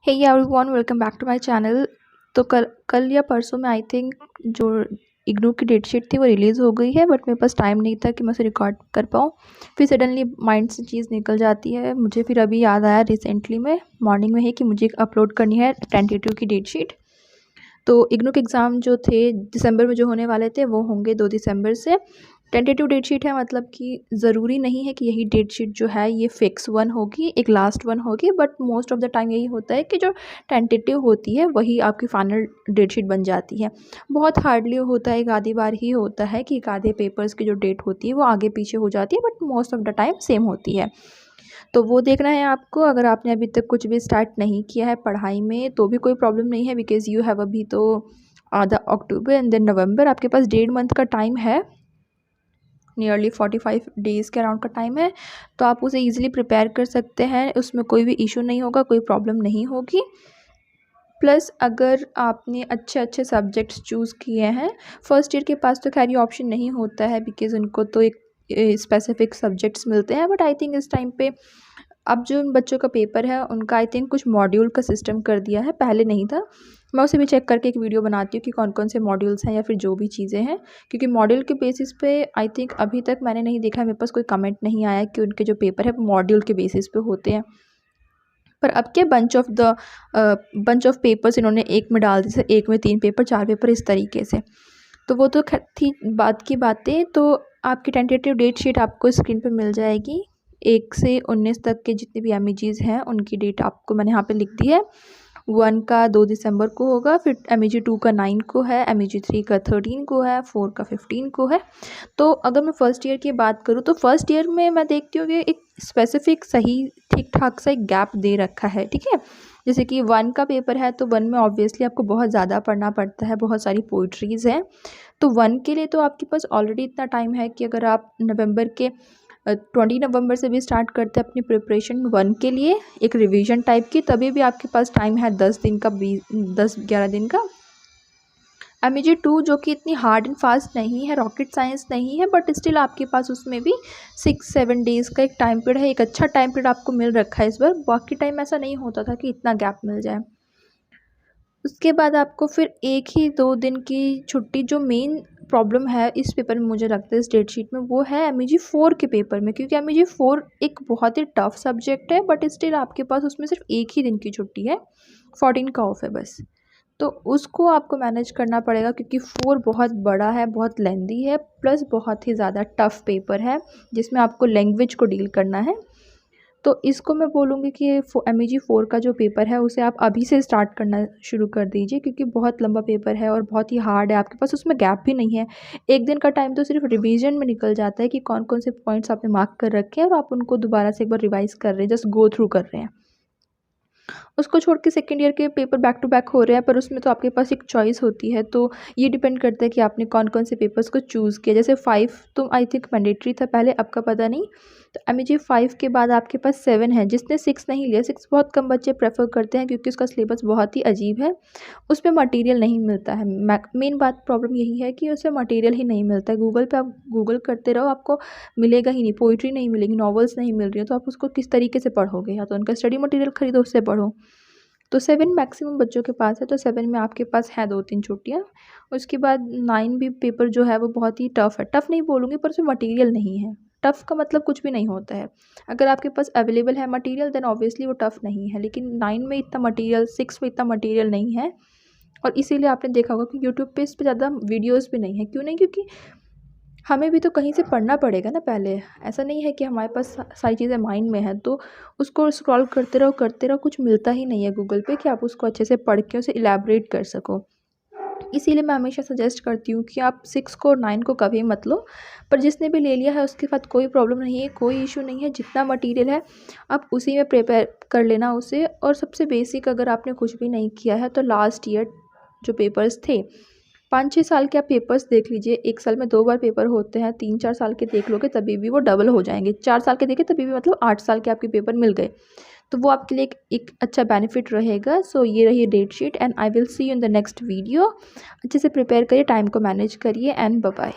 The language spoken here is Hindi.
Hey everyone, welcome back to my channel. तो कल या परसों में आई थिंक जो इग्नू की डेट शीट थी वो रिलीज़ हो गई है, बट मेरे पास टाइम नहीं था कि मैं उसे रिकॉर्ड कर पाऊँ। फिर सडनली माइंड से चीज़ निकल जाती है मुझे। फिर अभी याद आया रिसेंटली में मॉर्निंग में ही कि मुझे अपलोड करनी है टेंटेटिव की डेट शीट। तो इग्नू के एग्ज़ाम जो थे दिसंबर में जो होने वाले थे वो होंगे 2 दिसंबर से। टेंटेटिव डेट शीट है, मतलब कि ज़रूरी नहीं है कि यही डेट शीट जो है ये फ़िक्स वन होगी, एक लास्ट वन होगी, but most of the time यही होता है कि जो टेंटेटिव होती है वही आपकी फ़ाइनल डेट शीट बन जाती है। बहुत हार्डली होता है, एक आधी बार ही होता है कि एक आधे पेपर्स की जो डेट होती है वो आगे पीछे हो जाती है, but most of the time same होती है। तो वो देखना है आपको। अगर आपने अभी तक कुछ भी स्टार्ट नहीं किया है पढ़ाई में तो भी कोई प्रॉब्लम नहीं है, बिकॉज़ यू हैव अभी तो आधा अक्टूबर एंड देन नवंबर, आपके पास 1.5 मंथ का टाइम है। नियरली 45 डेज़ के अराउंड का टाइम है, तो आप उसे ईज़िली प्रिपेयर कर सकते हैं। उसमें कोई भी इशू नहीं होगा, कोई प्रॉब्लम नहीं होगी। प्लस अगर आपने अच्छे सब्जेक्ट्स चूज़ किए हैं, फर्स्ट ईयर के पास तो खैर ये ऑप्शन नहीं होता है, बिकॉज़ उनको तो एक स्पेसिफिक सब्जेक्ट्स मिलते हैं। बट आई थिंक इस टाइम पे अब जो उन बच्चों का पेपर है उनका आई थिंक कुछ मॉड्यूल का सिस्टम कर दिया है, पहले नहीं था। मैं उसे भी चेक करके एक वीडियो बनाती हूँ कि कौन कौन से मॉड्यूल्स हैं या फिर जो भी चीज़ें हैं, क्योंकि मॉड्यूल के बेसिस पे आई थिंक अभी तक मैंने नहीं देखा, मेरे पास कोई कमेंट नहीं आया कि उनके जो पेपर है मॉड्यूल के बेसिस पे होते हैं। पर अब क्या बंच ऑफ पेपर्स इन्होंने एक में डाल दिए, एक में 3 पेपर 4 पेपर इस तरीके से। तो वो तो थी बात की बातें। तो आपकी टेंटेटिव डेट शीट आपको स्क्रीन पे मिल जाएगी। 1 से 19 तक के जितने भी एमईजीज़ हैं उनकी डेट आपको मैंने यहाँ पे लिख दी है। 1 का 2 दिसंबर को होगा, फिर एमईजी 2 का 9 को है, एमईजी 3 का 13 को है, 4 का 15 को है। तो अगर मैं फ़र्स्ट ईयर की बात करूँ तो फर्स्ट ईयर में मैं देखती हूँ कि एक स्पेसिफिक सही ठीक-ठाक सा एक गैप दे रखा है, ठीक है? जैसे कि 1 का पेपर है तो 1 में ऑब्वियसली आपको बहुत ज़्यादा पढ़ना पड़ता है, बहुत सारी पोएट्रीज़ हैं। तो 1 के लिए तो आपके पास ऑलरेडी इतना टाइम है कि अगर आप नवंबर के 20 नवंबर से भी स्टार्ट करते हैं अपनी प्रिपरेशन 1 के लिए एक रिवीजन टाइप की, तभी भी आपके पास टाइम है 10 दिन का, 10-11 दिन का। एमईजी 2 जो कि इतनी हार्ड एंड फास्ट नहीं है, रॉकेट साइंस नहीं है, बट स्टिल आपके पास उसमें भी 6-7 डेज़ का एक टाइम पीरियड है। एक अच्छा टाइम पीरियड आपको मिल रखा है इस बार, बाकी टाइम ऐसा नहीं होता था कि इतना गैप मिल जाए। उसके बाद आपको फिर 1 ही 2 दिन की छुट्टी, जो मेन प्रॉब्लम है इस पेपर में मुझे लगता है इस डेट शीट में, वो है एमईजी 4 के पेपर में, क्योंकि एमईजी 4 एक बहुत ही टफ सब्जेक्ट है, बट स्टिल आपके पास उसमें सिर्फ 1 ही दिन की छुट्टी है, 14 का ऑफ है बस। तो उसको आपको मैनेज करना पड़ेगा, क्योंकि 4 बहुत बड़ा है, बहुत लेंदी है, प्लस बहुत ही ज़्यादा टफ पेपर है जिसमें आपको लैंग्वेज को डील करना है। तो इसको मैं बोलूँगी कि एमईजी 4 का जो पेपर है उसे आप अभी से स्टार्ट करना शुरू कर दीजिए, क्योंकि बहुत लंबा पेपर है और बहुत ही हार्ड है। आपके पास उसमें गैप भी नहीं है। 1 दिन का टाइम तो सिर्फ रिवीजन में निकल जाता है कि कौन-कौन से पॉइंट्स आपने मार्क कर रखे हैं और आप उनको दोबारा से एक बार रिवाइज़ कर रहे हैं, जस्ट गो थ्रू कर रहे हैं। उसको छोड़ के सेकंड ईयर के पेपर बैक टू बैक हो रहे हैं, पर उसमें तो आपके पास एक चॉइस होती है। तो ये डिपेंड करता है कि आपने कौन-कौन से पेपर्स को चूज़ किया। जैसे 5 तो आई थिंक मैंडेटरी था पहले, अब का पता नहीं। तो एमईजी 5 के बाद आपके पास 7 है। जिसने 6 नहीं लिया, 6 बहुत कम बच्चे प्रेफ़र करते हैं क्योंकि उसका सिलेबस बहुत ही अजीब है। उसमें मटेरियल नहीं मिलता है। मेन बात प्रॉब्लम यही है कि उसमें मटेरियल ही नहीं मिलता है। गूगल पे आप गूगल करते रहो, आपको मिलेगा ही नहीं। पोएट्री नहीं मिलेगी, नॉवेल्स नहीं मिल रही है, तो आप उसको किस तरीके से पढ़ोगे? या तो उनका स्टडी मटेरियल खरीदो, उससे पढ़ो। तो 7 मैक्सिमम बच्चों के पास है, तो 7 में आपके पास है 2-3 छुट्टियाँ। उसके बाद 9 भी पेपर जो है वो बहुत ही टफ़ है। टफ़ नहीं बोलूँगी, पर उसमें मटेरियल नहीं है। टफ़ का मतलब कुछ भी नहीं होता है। अगर आपके पास अवेलेबल है मटेरियल देन ऑब्वियसली वो टफ़ नहीं है, लेकिन 9 में इतना मटेरियल, 6 में इतना मटेरियल नहीं है। और इसीलिए आपने देखा होगा कि यूट्यूब पे इस पे ज़्यादा वीडियोज़ भी नहीं है। क्यों नहीं? क्योंकि हमें भी तो कहीं से पढ़ना पड़ेगा ना पहले। ऐसा नहीं है कि हमारे पास सारी चीज़ें माइंड में हैं, तो उसको स्क्रॉल करते रहो, कुछ मिलता ही नहीं है गूगल पे कि आप उसको अच्छे से पढ़ के उसे इलैबोरेट कर सको। इसीलिए मैं हमेशा सजेस्ट करती हूँ कि आप 6 को और 9 को कभी मत लो, पर जिसने भी ले लिया है उसके साथ कोई प्रॉब्लम नहीं है, कोई इश्यू नहीं है। जितना मटीरियल है आप उसी में प्रिपेयर कर लेना उसे। और सबसे बेसिक, अगर आपने कुछ भी नहीं किया है तो लास्ट ईयर जो पेपर्स थे, 5-6 साल के आप पेपर्स देख लीजिए। 1 साल में 2 बार पेपर होते हैं, 3-4 साल के देख लोगे तभी भी वो डबल हो जाएँगे। 4 साल के देखें तभी भी मतलब 8 साल के आपके पेपर मिल गए। तो वो आपके लिए एक अच्छा बेनिफिट रहेगा। सो ये रही date sheet and I will see you in the next video. अच्छे से प्रिपेयर करिए, टाइम को मैनेज करिए एंड बाय बाय।